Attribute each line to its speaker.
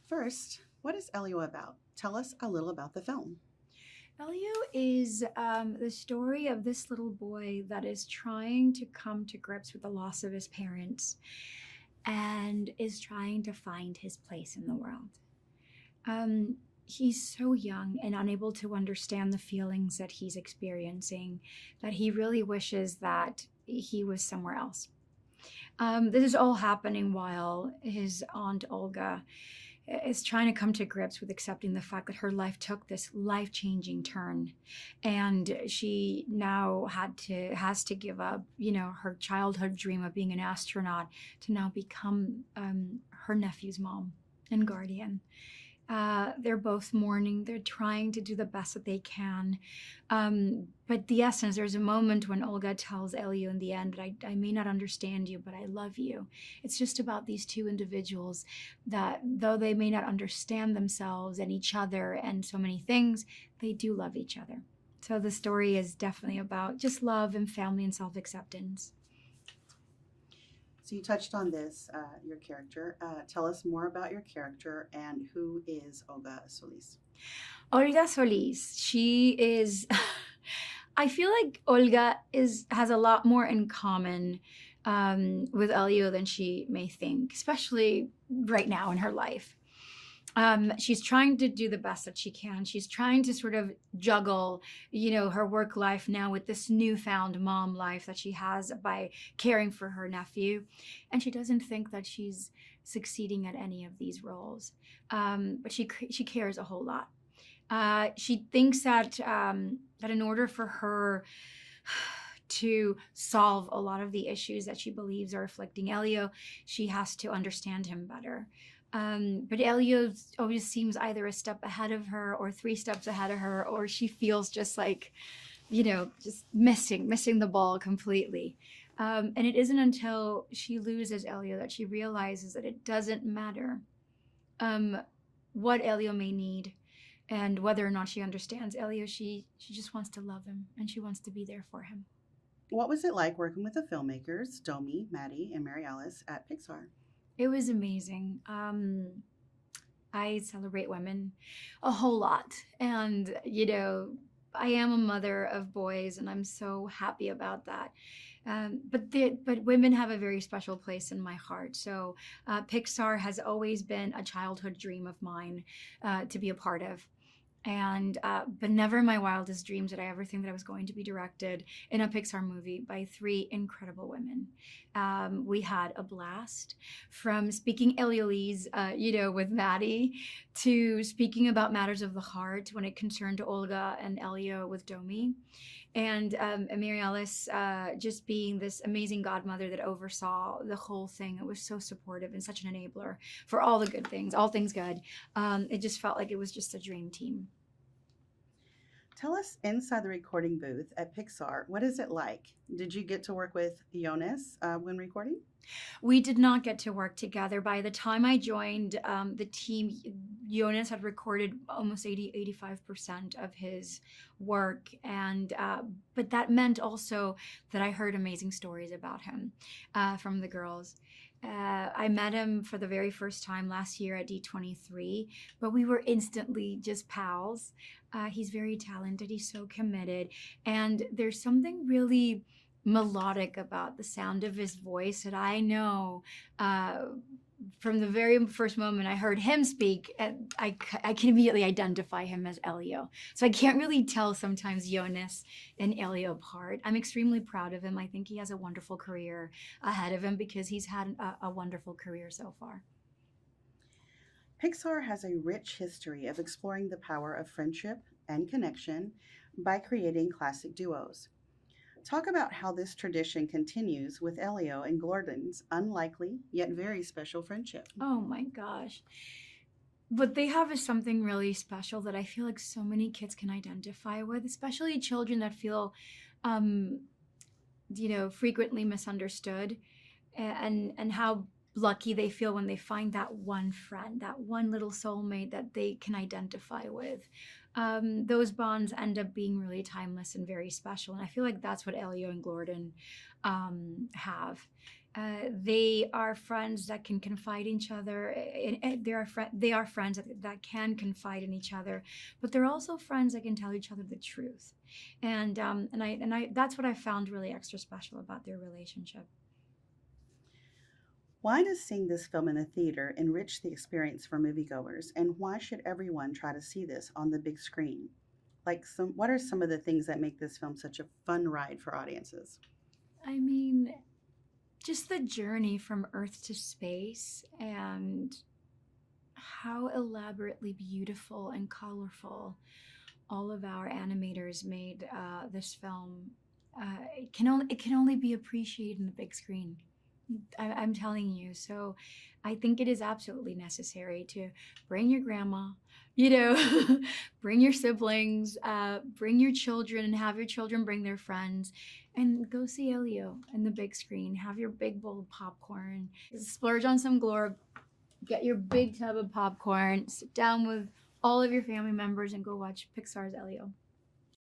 Speaker 1: First, what is Elio about? Tell us a little about the film.
Speaker 2: Elio is the story of this little boy that is trying to come to grips with the loss of his parents and is trying to find his place in the world. Um, he's so young and unable to understand the feelings that he's experiencing that he really wishes that he was somewhere else. This is all happening while his aunt Olga is trying to come to grips with accepting the fact that her life took this life-changing turn, and she now has to give up, her childhood dream of being an astronaut to now become her nephew's mom and guardian. They're both mourning. They're trying to do the best that they can. But the essence, there's a moment when Olga tells Elio in the end that I may not understand you, but I love you. It's just about these two individuals that, though they may not understand themselves and each other and so many things, they do love each other. So the story is definitely about just love and family and self-acceptance.
Speaker 1: So you touched on this, your character. Tell us more about your character and who is Olga Solis.
Speaker 2: Olga Solis, she is I feel like Olga has a lot more in common with Elio than she may think, especially right now in her life. She's trying to do the best that she can. She's trying to sort of juggle, her work life now with this newfound mom life that she has by caring for her nephew. And she doesn't think that she's succeeding at any of these roles. But she cares a whole lot. She thinks that in order for her to solve a lot of the issues that she believes are afflicting Elio, she has to understand him better. But Elio always seems either a step ahead of her or three steps ahead of her, or she feels just like, just missing the ball completely. And it isn't until she loses Elio that she realizes that it doesn't matter what Elio may need and whether or not she understands Elio. She just wants to love him and she wants to be there for him.
Speaker 1: What was it like working with the filmmakers, Domi, Maddie, and Mary Alice at Pixar?
Speaker 2: It was amazing. I celebrate women a whole lot. And, I am a mother of boys and I'm so happy about that. But women have a very special place in my heart. So Pixar has always been a childhood dream of mine to be a part of. And but never in my wildest dreams did I ever think that I was going to be directed in a Pixar movie by three incredible women. We had a blast, from speaking Eliolese, with Maddie, to speaking about matters of the heart when it concerned Olga and Elio with Domi, and Mary Alice just being this amazing godmother that oversaw the whole thing. It was so supportive and such an enabler for all the good things, all things good. It just felt like it was just a dream team.
Speaker 1: Tell us inside the recording booth at Pixar, what is it like? Did you get to work with Jonas when recording?
Speaker 2: We did not get to work together. By the time I joined the team, Jonas had recorded almost 85% of his work. And but that meant also that I heard amazing stories about him from the girls. I met him for the very first time last year at D23, but we were instantly just pals. He's very talented. He's so committed. And there's something really melodic about the sound of his voice that I know from the very first moment I heard him speak, and I can immediately identify him as Elio. So I can't really tell sometimes Jonas and Elio apart. I'm extremely proud of him. I think he has a wonderful career ahead of him because he's had a wonderful career so far.
Speaker 1: Pixar has a rich history of exploring the power of friendship and connection by creating classic duos. Talk about how this tradition continues with Elio and Gordon's unlikely yet very special friendship.
Speaker 2: Oh my gosh. What they have is something really special that I feel like so many kids can identify with, especially children that feel, um, frequently misunderstood, and how lucky they feel when they find that one friend, that one little soulmate that they can identify with. Those bonds end up being really timeless and very special. And I feel like that's what Elio and Gordon have. They are friends that can confide in each other. They are friends that can confide in each other, but they're also friends that can tell each other the truth. And that's what I found really extra special about their relationship.
Speaker 1: Why does seeing this film in a theater enrich the experience for moviegoers, and why should everyone try to see this on the big screen? What are some of the things that make this film such a fun ride for audiences?
Speaker 2: I mean, just the journey from Earth to space and how elaborately beautiful and colorful all of our animators made this film. It can only be appreciated in the big screen. I'm telling you. So I think it is absolutely necessary to bring your grandma, you know, bring your siblings, bring your children, and have your children bring their friends, and go see Elio in the big screen. Have your big bowl of popcorn, splurge on some glory, get your big tub of popcorn, sit down with all of your family members, and go watch Pixar's Elio.